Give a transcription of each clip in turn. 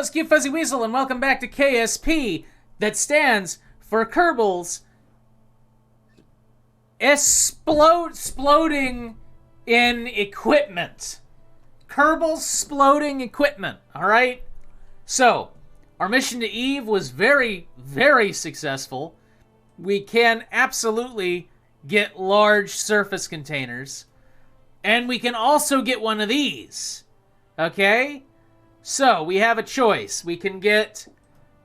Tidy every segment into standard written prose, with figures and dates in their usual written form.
it's Cute Fuzzy Weasel, and welcome back to KSP, that stands for Kerbal's Exploding in Equipment. Kerbal's Exploding Equipment, alright? So, our mission to Eve was very, very successful. We can absolutely get large surface containers. And we can also get one of these. Okay? So, we have a choice. We can get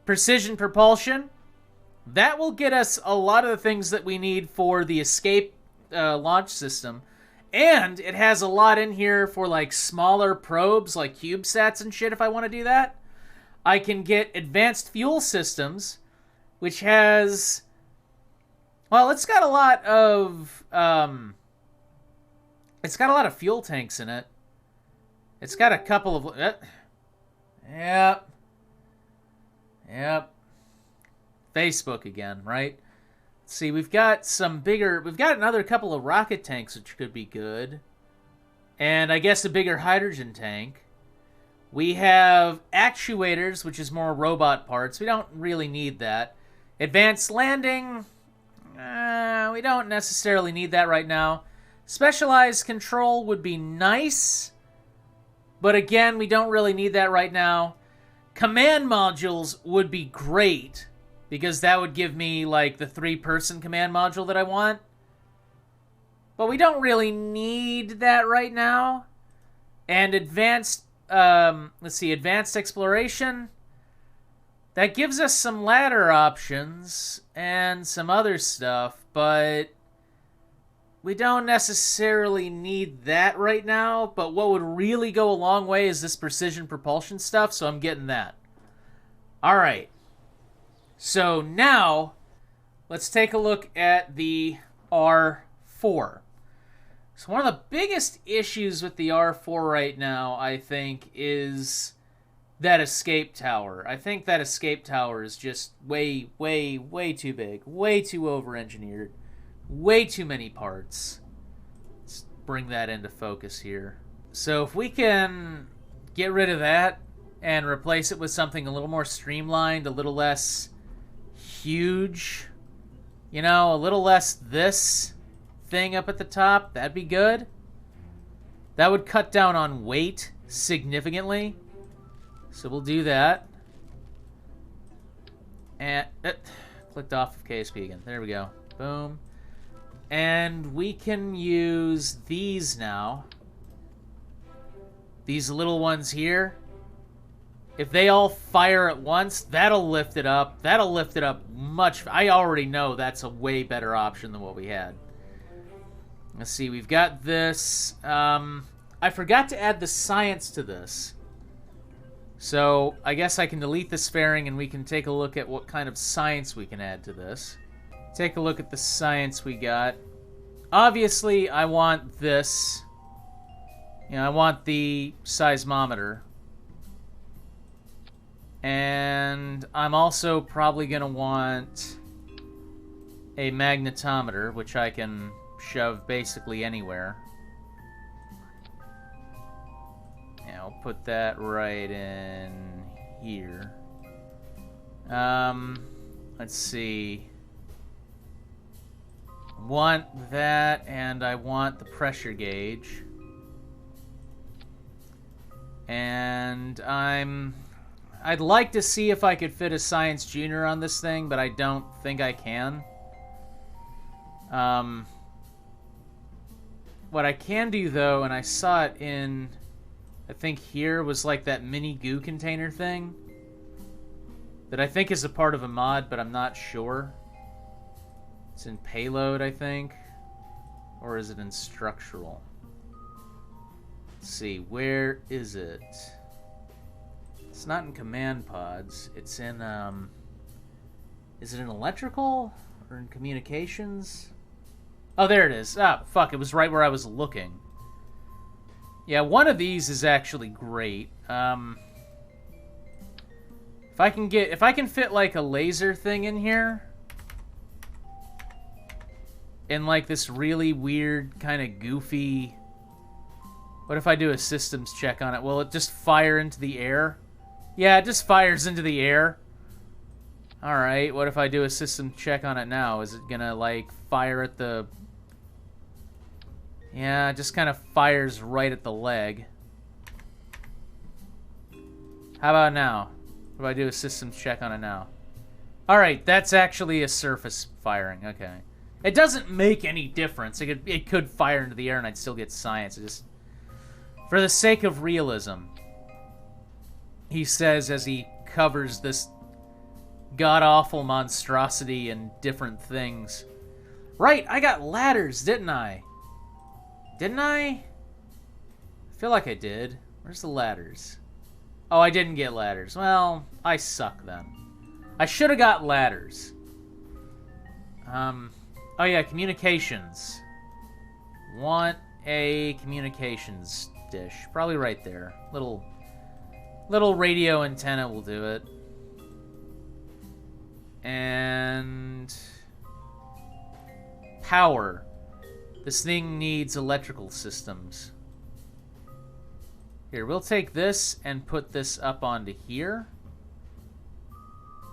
precision propulsion. That will get us a lot of the things that we need for the escape launch system. And it has a lot in here for, like, smaller probes, like CubeSats and shit, if I want to do that. I can get advanced fuel systems, which has... Well, it's got a lot of... It's got a lot of fuel tanks in it. It's got a couple of... Yep. Facebook again, right? Let's see, we've got some bigger... We've got another couple of rocket tanks, which could be good. And I guess a bigger hydrogen tank. We have actuators, which is more robot parts. We don't really need that. Advanced landing... we don't necessarily need that right now. Specialized control would be nice. But again, we don't really need that right now. Command modules would be great, because that would give me, like, the 3-person command module that I want. But we don't really need that right now. And advanced, let's see, advanced exploration. That gives us some ladder options and some other stuff, but... we don't necessarily need that right now, but what would really go a long way is this precision propulsion stuff, so I'm getting that. Alright. So now, let's take a look at the R-4. So one of the biggest issues with the R-4 right now, I think, is that escape tower. I think that escape tower is just way, way, way too big. Way too over-engineered. Way too many parts. Let's bring that into focus here. So if we can get rid of that and replace it with something a little more streamlined, a little less huge, you know, a little less this thing up at the top, that'd be good. That would cut down on weight significantly. So we'll do that. And clicked off of KSP again. There we go. Boom. And we can use these now. These little ones here. If they all fire at once, that'll lift it up. That'll lift it up much. I already know that's a way better option than what we had. Let's see, we've got this. I forgot to add the science to this. So I guess I can delete this fairing and we can take a look at what kind of science we can add to this. Take a look at the science we got. Obviously, I want this. You know, I want the seismometer. And I'm also probably going to want a magnetometer, which I can shove basically anywhere. Yeah, I'll put that right in here. Let's see. Want that, and I want the pressure gauge. And I'd like to see if I could fit a Science Junior on this thing, but I don't think I can. What I can do, though, and I saw it in, I think here, was like that mini goo container thing. That I think is a part of a mod, but I'm not sure. It's in payload, I think. Or is it in structural? Let's see, where is it? It's not in command pods. It's in, is it in electrical? Or in communications? Oh, there it is. Ah, fuck, it was right where I was looking. Yeah, one of these is actually great. If I can fit, like, a laser thing in here... in, like, this really weird, kind of goofy... What if I do a systems check on it? Will it just fire into the air? Yeah, it just fires into the air. Alright, what if I do a system check on it now? Is it gonna, like, fire at the... Yeah, it just kind of fires right at the leg. How about now? What if I do a systems check on it now? Alright, that's actually a surface firing. Okay. It doesn't make any difference. It could fire into the air and I'd still get science. It just... For the sake of realism, he says as he covers this god-awful monstrosity and different things. Right, I got ladders, didn't I? Didn't I? I feel like I did. Where's the ladders? Oh, I didn't get ladders. Well, I suck then. I should have got ladders. Oh yeah, communications. Want a communications dish. Probably right there. Little radio antenna will do it. And... power. This thing needs electrical systems. Here, we'll take this and put this up onto here.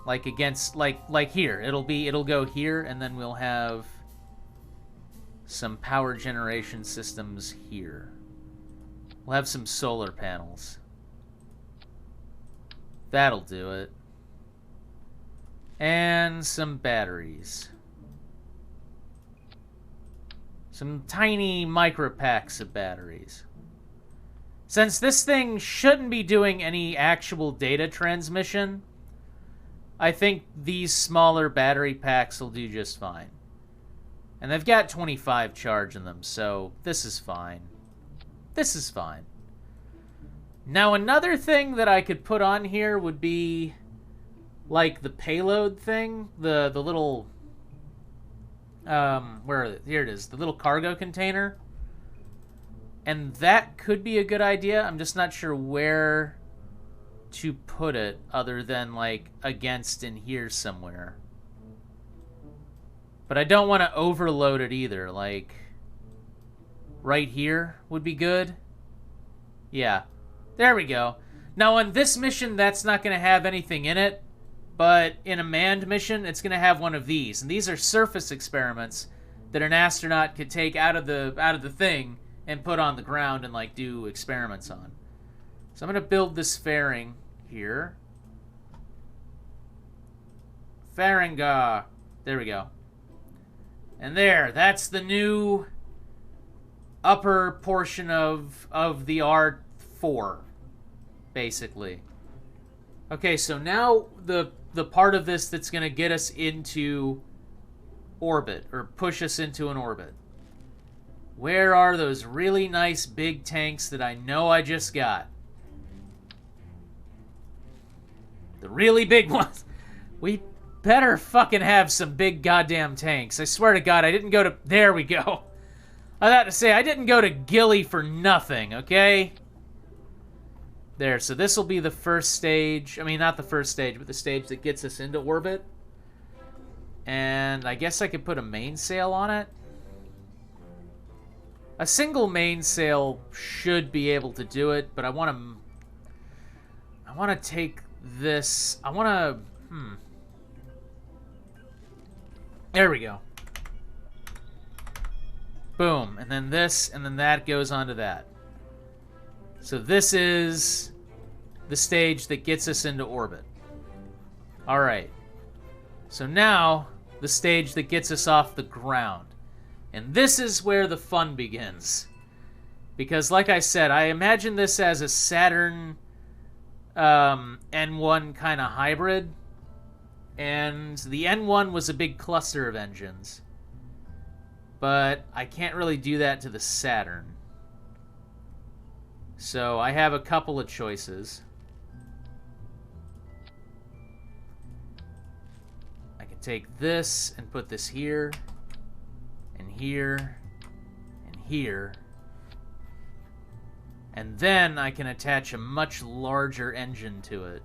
Like against, like here. It'll go here, and then we'll have some power generation systems here. We'll have some solar panels. That'll do it. And some batteries. Some tiny micro packs of batteries. Since this thing shouldn't be doing any actual data transmission, I think these smaller battery packs will do just fine. And they've got 25 charge in them, so this is fine. This is fine. Now, another thing that I could put on here would be, like, the payload thing. The little... where is it? Here it is. The little cargo container. And that could be a good idea. I'm just not sure where to put it other than, like, against in here somewhere. But I don't want to overload it either. Like, right here would be good. Yeah. There we go. Now, on this mission, that's not going to have anything in it. But in a manned mission, it's going to have one of these. And these are surface experiments that an astronaut could take out of the thing and put on the ground and, like, do experiments on. So I'm going to build this fairing here. Fairinga. There we go. And there, that's the new upper portion of the R-4, basically. Okay, so now the part of this that's going to get us into orbit, or push us into an orbit. Where are those really nice big tanks that I know I just got? The really big ones. We better fucking have some big goddamn tanks. I swear to God, I didn't go to... There we go. I had to say, I didn't go to Gilly for nothing, okay? There, so this will be the first stage. I mean, not the first stage, but the stage that gets us into orbit. And I guess I could put a mainsail on it. A single mainsail should be able to do it, but I want to take this... I want to... There we go. Boom. And then this, and then that goes onto that. So this is the stage that gets us into orbit. Alright. So now, the stage that gets us off the ground. And this is where the fun begins. Because, like I said, I imagine this as a Saturn N1 kind of hybrid. And the N1 was a big cluster of engines. But I can't really do that to the Saturn. So I have a couple of choices. I can take this and put this here, and here, and here. And then I can attach a much larger engine to it.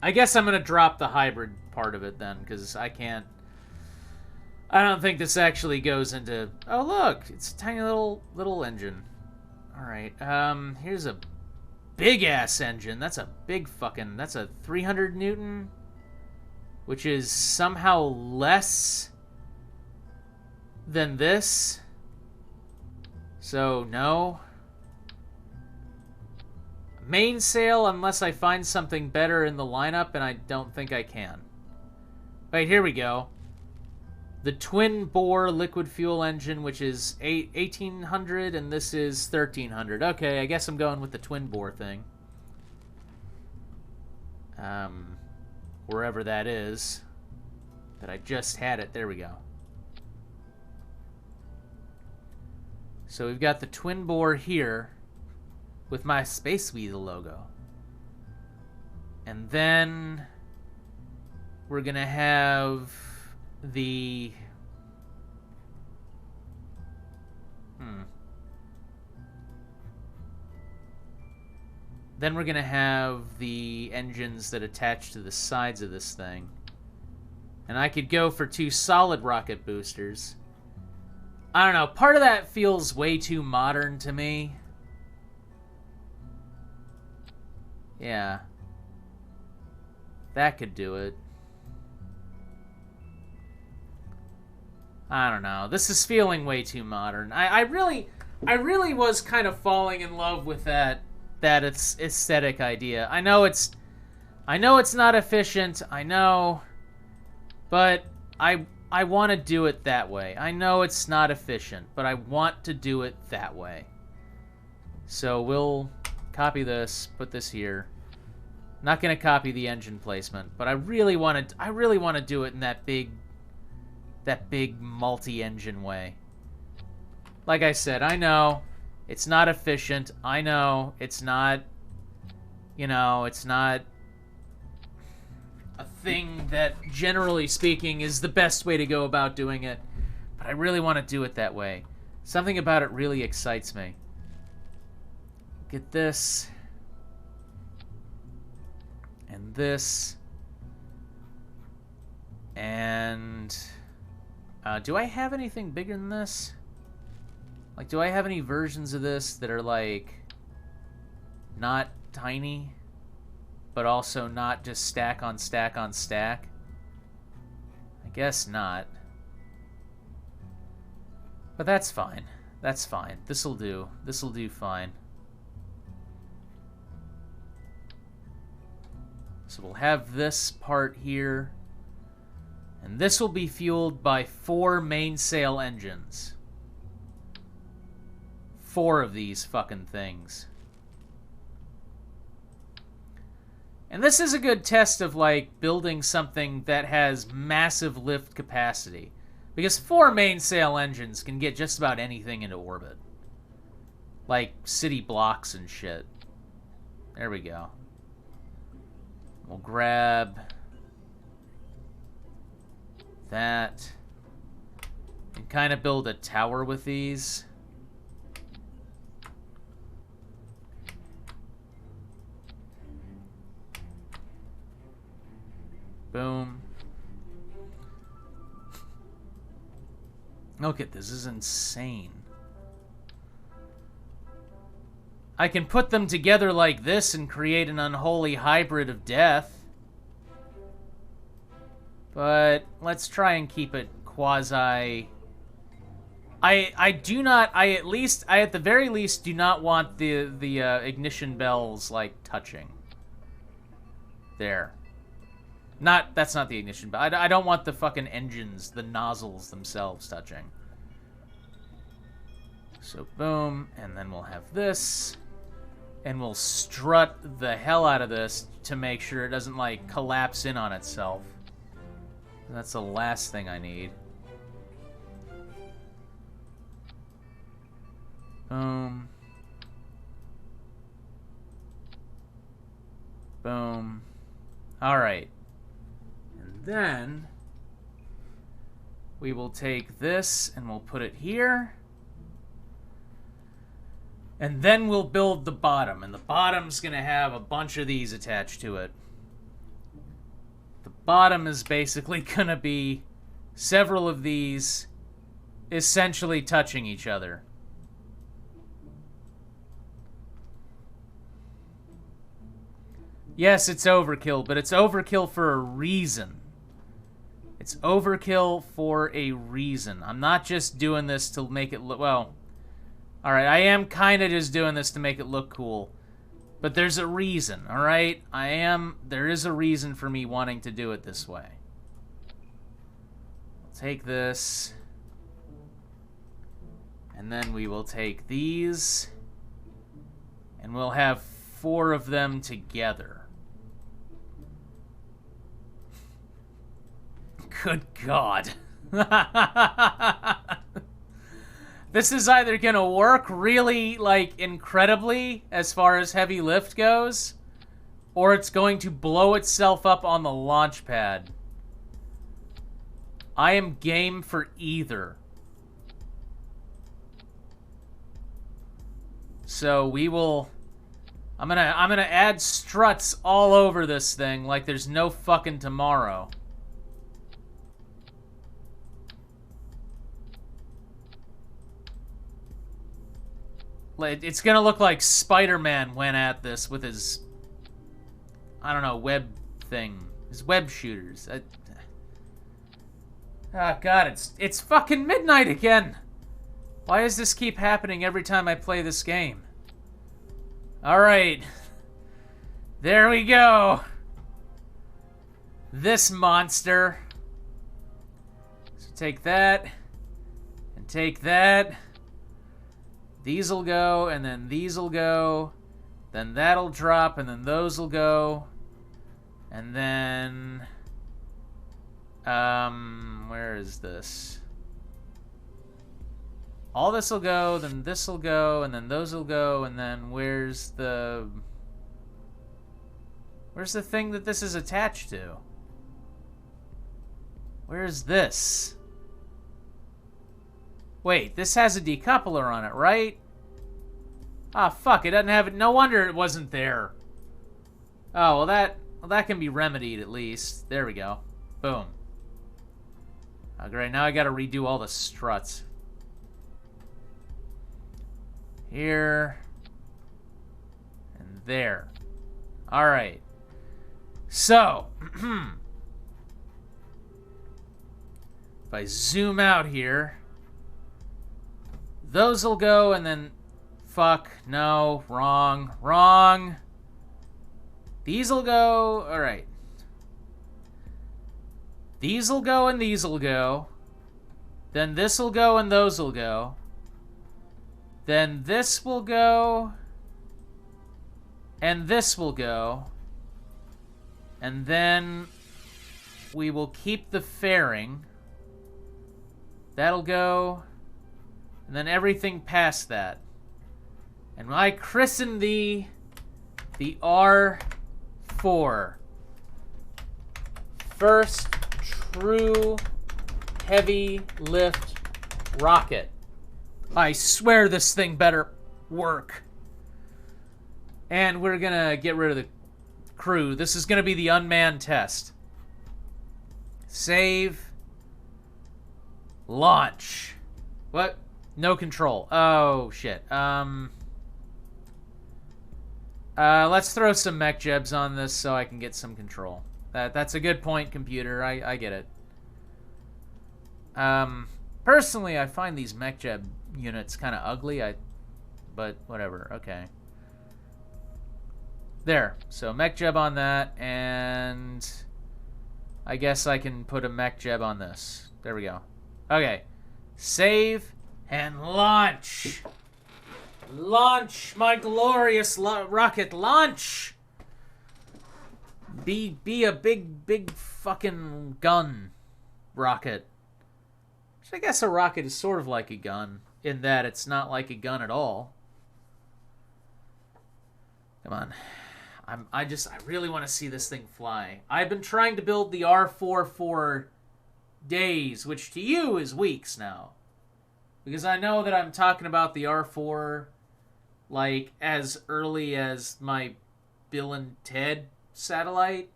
I guess I'm going to drop the hybrid part of it then, because I don't think this actually goes into... Oh, look! It's a tiny little engine. Alright, here's a big-ass engine. That's a big fucking... That's a 300 Newton, which is somehow less than this. So, no. Mainsail, unless I find something better in the lineup, and I don't think I can. Right, here we go. The twin-bore liquid fuel engine, which is 1800, and this is 1300. Okay, I guess I'm going with the twin-bore thing. Wherever that is. That I just had it. There we go. So we've got the twin-bore here with my Space Weasel logo. And then we're going to have the... Then we're going to have the engines that attach to the sides of this thing. And I could go for 2 solid rocket boosters. I don't know, part of that feels way too modern to me. Yeah. That could do it. I don't know. This is feeling way too modern. I really was kind of falling in love with that it's aesthetic idea. I know it's not efficient. I know, but I want to do it that way. I know it's not efficient, but I want to do it that way. So we'll copy this, put this here. Not going to copy the engine placement, but I really want to do it in that big multi-engine way. Like I said, I know it's not efficient. I know it's not, it's not a thing that, generally speaking, is the best way to go about doing it. But I really want to do it that way. Something about it really excites me. Get this. And this. And... do I have anything bigger than this? Like, do I have any versions of this that are, like, not tiny, but also not just stack on stack on stack? I guess not. But that's fine. That's fine. This'll do. This'll do fine. So we'll have this part here. And this will be fueled by 4 mainsail engines. 4 of these fucking things. And this is a good test of, like, building something that has massive lift capacity. Because 4 mainsail engines can get just about anything into orbit. Like city blocks and shit. There we go. We'll grab that and kind of build a tower with these. Boom. Look at this. This is insane. I can put them together like this and create an unholy hybrid of death. But let's try and keep it quasi... I at the very least do not want the ignition bells, like, touching. There. That's not the ignition bell. I don't want the fucking engines, the nozzles themselves touching. So boom, and then we'll have this. And we'll strut the hell out of this to make sure it doesn't, like, collapse in on itself. That's the last thing I need. Boom. Boom. Alright. And then we will take this and we'll put it here. And then we'll build the bottom. And the bottom's going to have a bunch of these attached to it. The bottom is basically going to be several of these essentially touching each other. Yes, it's overkill, but it's overkill for a reason. It's overkill for a reason. I'm not just doing this to make it look... Well, alright, I am kind of just doing this to make it look cool. But there's a reason, alright? There is a reason for me wanting to do it this way. I'll take this. And then we will take these. And we'll have 4 of them together. Good God. This is either gonna work really, like, incredibly as far as heavy lift goes, or it's going to blow itself up on the launch pad. I am game for either. So we will... I'm gonna add struts all over this thing like there's no fucking tomorrow. It's gonna look like Spider-Man went at this with his, I don't know, web thing. His web shooters. Oh God, it's fucking midnight again. Why does this keep happening every time I play this game? Alright. There we go. This monster. So take that. And take that. These'll go, and then these'll go. Then that'll drop, and then those'll go. And then... where is this? All this'll go, then this'll go, and then those'll go, and then where's the... Where's the thing that this is attached to? Where's this? Wait, this has a decoupler on it, right? Ah, fuck, it doesn't have it. No wonder it wasn't there. Oh, well that can be remedied at least. There we go. Boom. Oh, great, now I gotta redo all the struts. Here. And there. Alright. So. If I zoom out here. Those'll go, and then... Fuck. No. Wrong. Wrong. These'll go. Alright. These'll go, and these'll go. Then this'll go, and those'll go. Then this will go. And this will go. And then... we will keep the fairing. That'll go... and then everything past that. And I christen thee the R-4. First true heavy lift rocket. I swear this thing better work. And we're gonna get rid of the crew. This is gonna be the unmanned test. Save. Launch. What? No control. Oh, shit. Let's throw some mech jebs on this so I can get some control. That's a good point, computer. I get it. Personally, I find these mech jeb units kind of ugly. But whatever. Okay. There. So mech jeb on that, and I guess I can put a mech jeb on this. There we go. Okay. Save. And launch! Launch, my glorious rocket, launch! Be a big fucking gun rocket. Which I guess a rocket is sort of like a gun, in that it's not like a gun at all. Come on. I really want to see this thing fly. I've been trying to build the R-4 for days, which to you is weeks now. Because I know that I'm talking about the R-4, like, as early as my Bill and Ted satellite.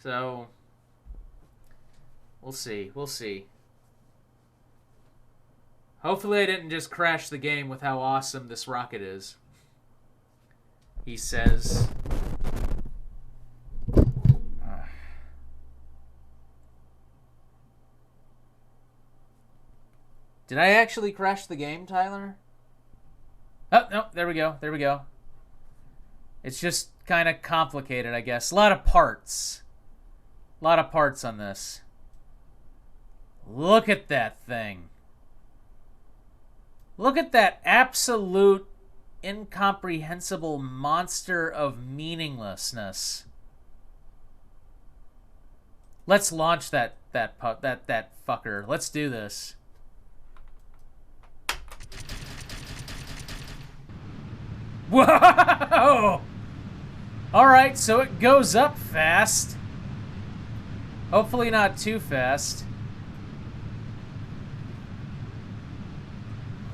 So, we'll see. We'll see. Hopefully I didn't just crash the game with how awesome this rocket is. He says. Did I actually crash the game, Tyler? Oh, no, there we go. There we go. It's just kind of complicated, I guess. A lot of parts. A lot of parts on this. Look at that thing. Look at that absolute incomprehensible monster of meaninglessness. Let's launch that fucker. Let's do this. Whoa! Alright, so it goes up fast. Hopefully not too fast.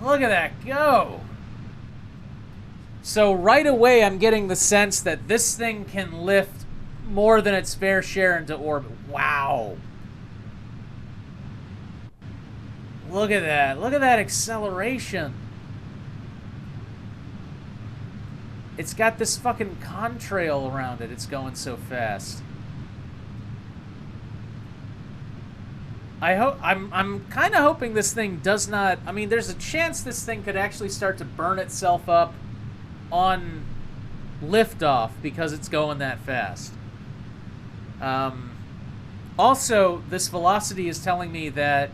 Look at that go! So right away I'm getting the sense that this thing can lift more than its fair share into orbit. Wow! Look at that. Look at that acceleration. It's got this fucking contrail around it. It's going so fast. I'm kind of hoping this thing does not... I mean, there's a chance this thing could actually start to burn itself up on liftoff because it's going that fast. Also, this velocity is telling me that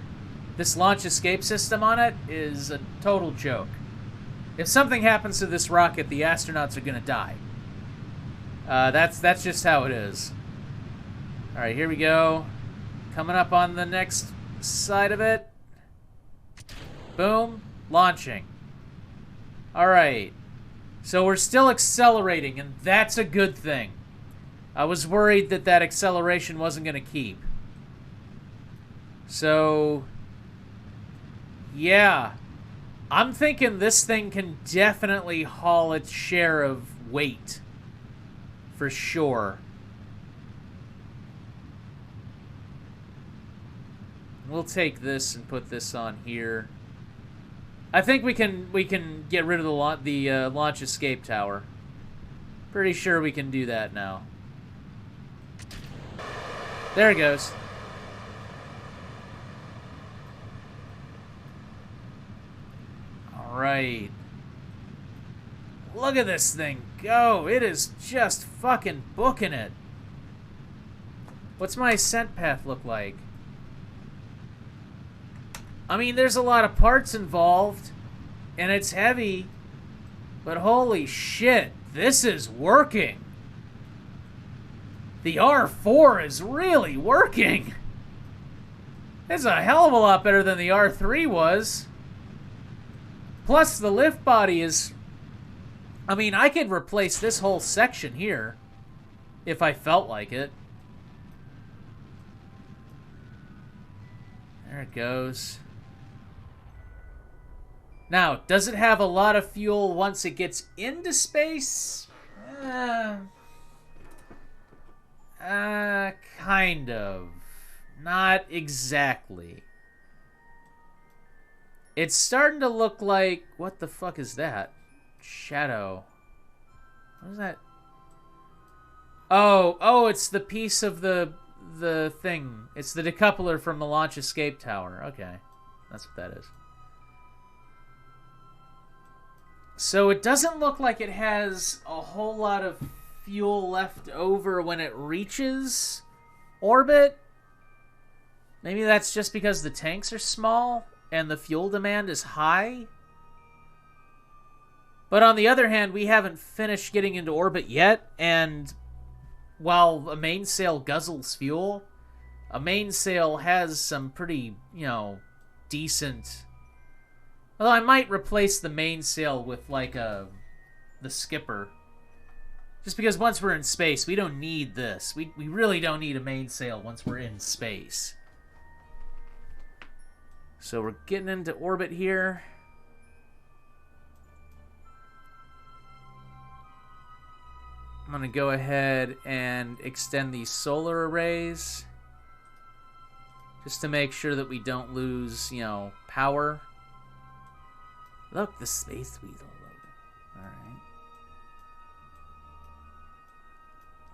this launch escape system on it is a total joke. If something happens to this rocket, the astronauts are gonna die. That's just how it is. All right, here we go. Coming up on the next side of it. Boom, launching. All right, so we're still accelerating, and that's a good thing. I was worried that that acceleration wasn't gonna keep. So, yeah. I'm thinking this thing can definitely haul its share of weight. For sure. We'll take this and put this on here. I think we can get rid of the launch escape tower. Pretty sure we can do that now. There it goes. Right. Look at this thing go. It is just fucking booking it. What's my ascent path look like? I mean, there's a lot of parts involved, and it's heavy, but holy shit, this is working. The R-4 is really working. It's a hell of a lot better than the R-3 was. Plus, the lift body is... I mean, I could replace this whole section here if I felt like it. There it goes. Now, does it have a lot of fuel once it gets into space? Kind of. Not exactly. It's starting to look like... What the fuck is that? Shadow. What is that? Oh, it's the piece of the thing. It's the decoupler from the launch escape tower. Okay. That's what that is. So it doesn't look like it has a whole lot of fuel left over when it reaches orbit. Maybe that's just because the tanks are small and the fuel demand is high. But on the other hand, we haven't finished getting into orbit yet, and while a mainsail guzzles fuel, a mainsail has some pretty, decent... Although I might replace the mainsail with, like, the skipper. Just because once we're in space, we don't need this. We really don't need a mainsail once we're in space. So we're getting into orbit here. I'm going to go ahead and extend these solar arrays. Just to make sure that we don't lose, power. Look, the Space Weasel logo. Alright.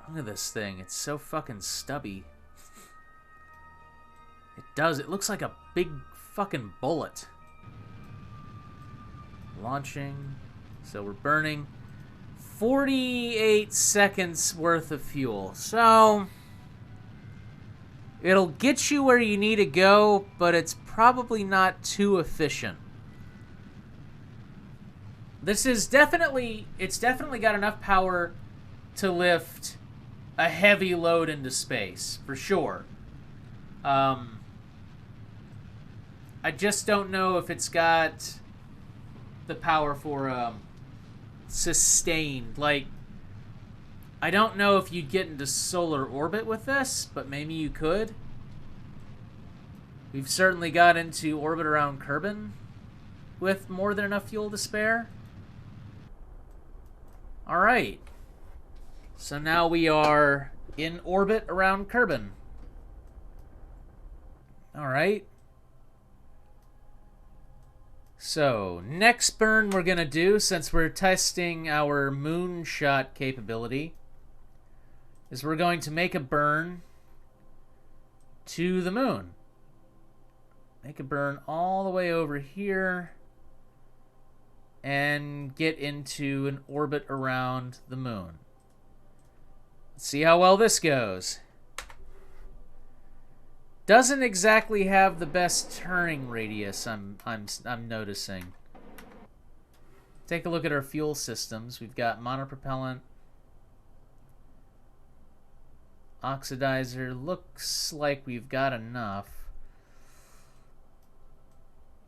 Look at this thing. It's so fucking stubby. It looks like a big fucking bullet. Launching. So we're burning 48 seconds worth of fuel. So it'll get you where you need to go, but it's probably not too efficient. This is definitely, it's definitely got enough power to lift a heavy load into space, for sure. I just don't know if it's got the power for sustained. Like, I don't know if you'd get into solar orbit with this, but maybe you could. We've certainly got into orbit around Kerbal with more than enough fuel to spare. Alright. So now we are in orbit around Kerbal. Alright. So, next burn we're going to do, since we're testing our moonshot capability, is we're going to make a burn to the moon. Make a burn all the way over here and get into an orbit around the moon. Let's see how well this goes. Doesn't exactly have the best turning radius, I'm noticing. Take a look at our fuel systems. We've got monopropellant, oxidizer. Looks like we've got enough.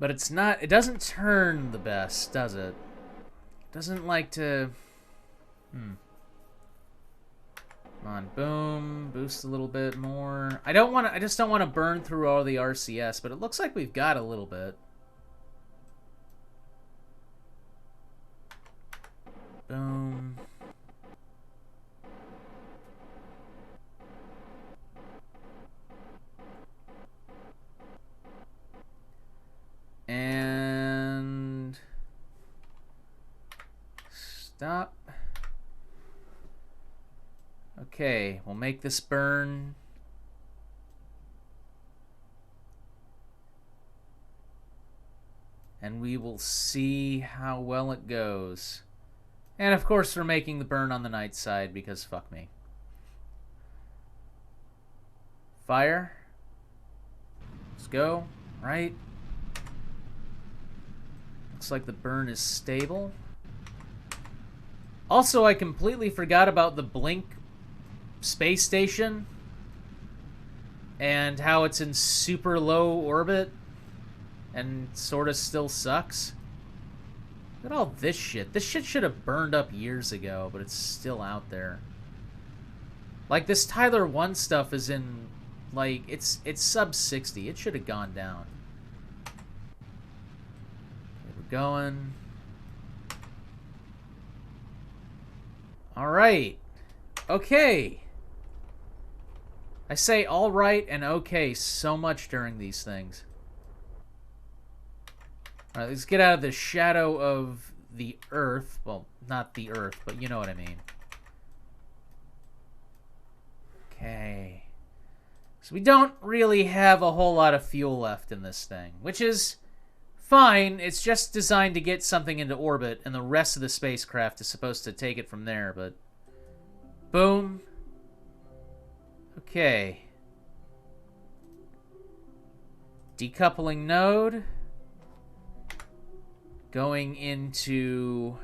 But it's not, it doesn't turn the best, does it? Doesn't like to... Come on, boom, boost a little bit more. I just don't want to burn through all the RCS, but it looks like we've got a little bit. Boom. And stop. Okay, we'll make this burn. And we will see how well it goes. And of course we're making the burn on the night side because fuck me. Fire. Let's go. Right. Looks like the burn is stable. Also, I completely forgot about the blink space station and how it's in super low orbit and sort of still sucks. Look at all this shit. This shit should have burned up years ago, but it's still out there. Like, this Tyler 1 stuff is in, like, it's sub 60. It should have gone down. Okay, we're going. Alright. Okay. I say all right and okay so much during these things. All right, let's get out of the shadow of the Earth. Well, not the Earth, but you know what I mean. Okay. So we don't really have a whole lot of fuel left in this thing, which is fine. It's just designed to get something into orbit, and the rest of the spacecraft is supposed to take it from there, but... Boom. Okay. Decoupling node. Going into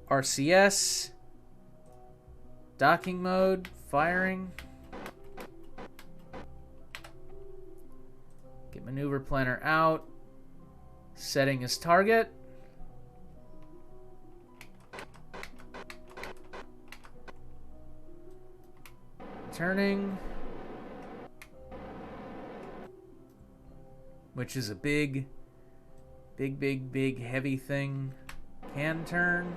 RCS. Docking mode. Firing. Get maneuver planner out. Setting as target. Turning. Which is a big heavy thing. Can turn.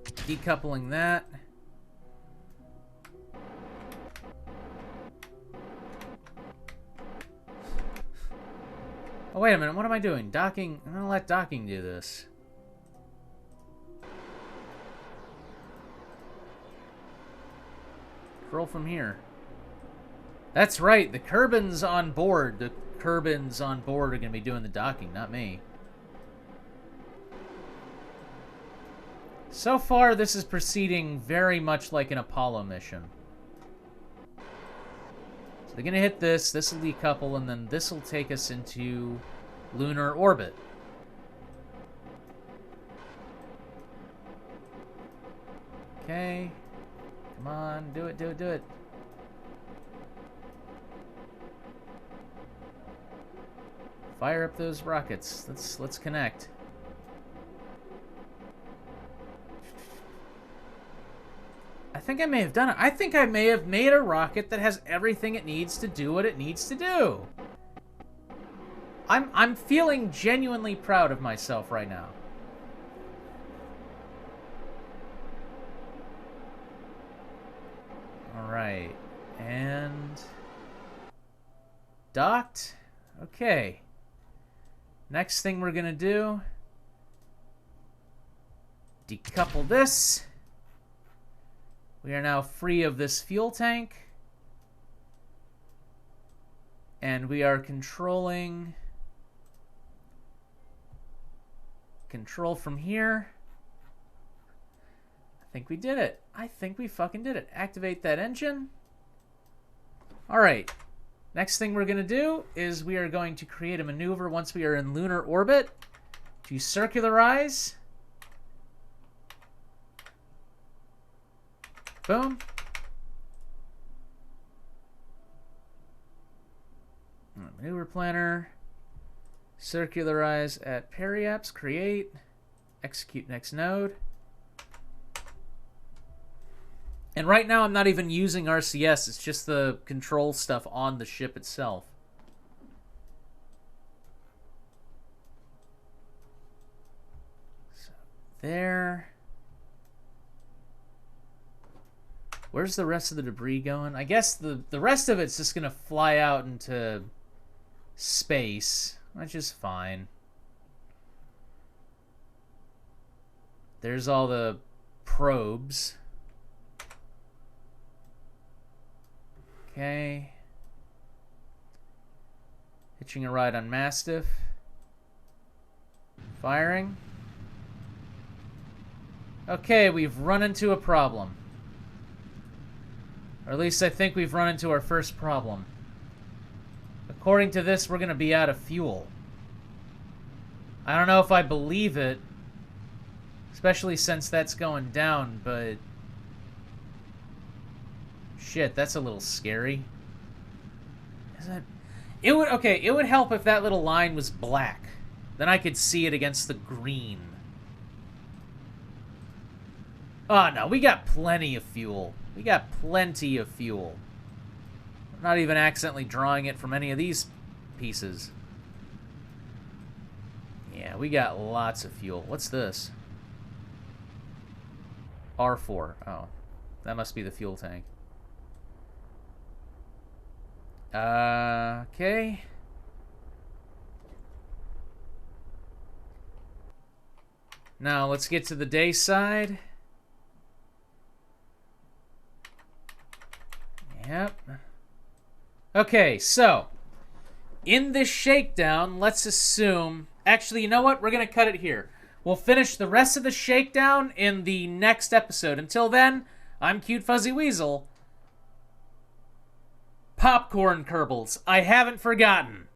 Decoupling that. Oh, wait a minute. What am I doing? Docking. I'm going to let docking do this. Control from here. That's right. The Kerbal's on board. The Kerbins on board are going to be doing the docking, not me. So far, this is proceeding very much like an Apollo mission. So they're going to hit this, this will decouple, and then this will take us into lunar orbit. Okay. Come on, do it, do it, do it. Fire up those rockets. Let's connect. I think I may have done it. I think I may have made a rocket that has everything it needs to do what it needs to do. I'm feeling genuinely proud of myself right now. All right. And docked. Okay. Next thing we're going to do, decouple this. We are now free of this fuel tank. And we are controlling control from here. I think we did it. I think we fucking did it. Activate that engine. All right. Next thing we're going to do is we are going to create a maneuver once we are in lunar orbit to circularize. Boom. Maneuver planner. Circularize at periaps. Create. Execute next node. And right now I'm not even using RCS. It's just the control stuff on the ship itself. So there. Where's the rest of the debris going? I guess the rest of it's just going to fly out into space, which is fine. There's all the probes. Okay. Hitching a ride on Mastiff. Firing. Okay, we've run into a problem. Or at least I think we've run into our first problem. According to this, we're going to be out of fuel. I don't know if I believe it, especially since that's going down, but shit, that's a little scary. Is it? It would, okay, it would help if that little line was black. Then I could see it against the green. Oh no, we got plenty of fuel. We got plenty of fuel. I'm not even accidentally drawing it from any of these pieces. Yeah, we got lots of fuel. What's this? R-4. Oh, that must be the fuel tank. Okay. Now, let's get to the day side. Yep. Okay, so in this shakedown, let's assume... Actually, you know what? We're going to cut it here. We'll finish the rest of the shakedown in the next episode. Until then, I'm Cute Fuzzy Weasel. Popcorn Kerbals. I haven't forgotten.